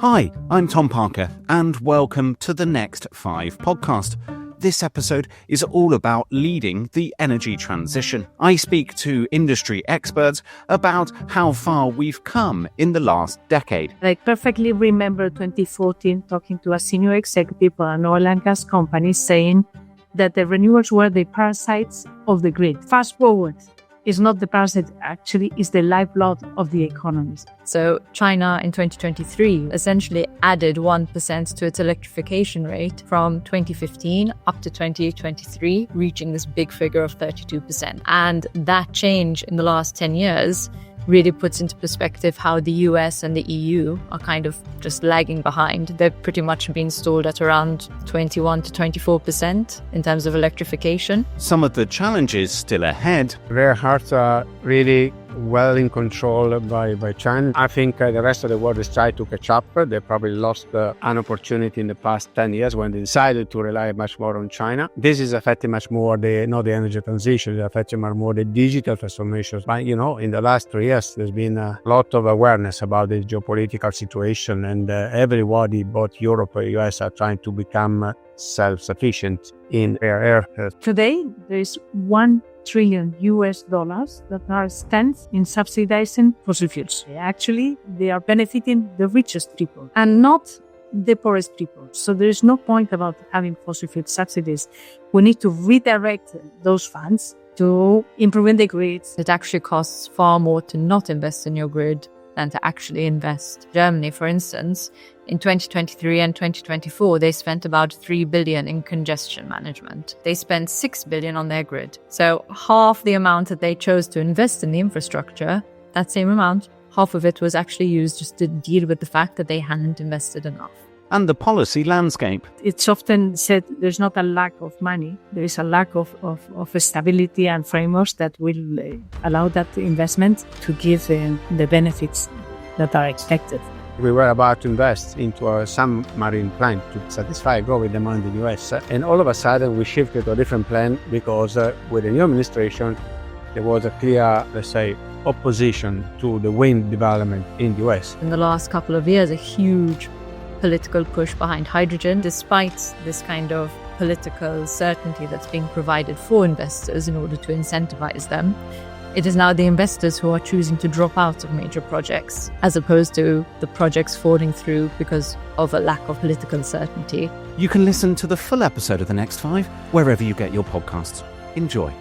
Hi, I'm Tom Parker, and welcome to the Next 5 podcast. This episode is all about leading the energy transition. I speak to industry experts about how far we've come in the last decade. I perfectly remember 2014 talking to a senior executive for an oil and gas company saying that the renewables were the parasites of the grid. Fast forward. Is not the parasite, actually is the lifeblood of the economies. So China in 2023 essentially added 1% to its electrification rate from 2015 up to 2023, reaching this big figure of 32%. And that change in the last 10 years really puts into perspective how the US and the EU are kind of just lagging behind. They've pretty much been stalled at around 21 to 24% in terms of electrification. Some of the challenges still ahead. Rare earths are really well in control by China. I think the rest of the world is trying to catch up. They probably lost an opportunity in the past 10 years when they decided to rely much more on China. This is affecting much more not the energy transition, it's affecting much more the digital transformation. But in the last 3 years, there's been a lot of awareness about the geopolitical situation, and everybody, both Europe and US, are trying to become self-sufficient in rare earth. Today, there is $1 trillion that are spent in subsidizing fossil fuels. Actually, they are benefiting the richest people and not the poorest people. So there is no point about having fossil fuel subsidies. We need to redirect those funds to improving the grids. It actually costs far more to not invest in your grid than to actually invest. Germany, for instance, in 2023 and 2024, they spent about 3 billion in congestion management. They spent 6 billion on their grid. So half the amount that they chose to invest in the infrastructure, that same amount, half of it was actually used just to deal with the fact that they hadn't invested enough. And the policy landscape. It's often said there's not a lack of money. There is a lack of stability and frameworks that will allow that investment to give the benefits that are expected. We were about to invest into a submarine plant to satisfy growing demand in the US. And all of a sudden, we shifted to a different plan because with the new administration, there was a clear, opposition to the wind development in the US. In the last couple of years, a huge political push behind hydrogen, despite this kind of political certainty that's being provided for investors in order to incentivize them. It is now the investors who are choosing to drop out of major projects, as opposed to the projects falling through because of a lack of political certainty. You can listen to the full episode of The Next 5 wherever you get your podcasts. Enjoy.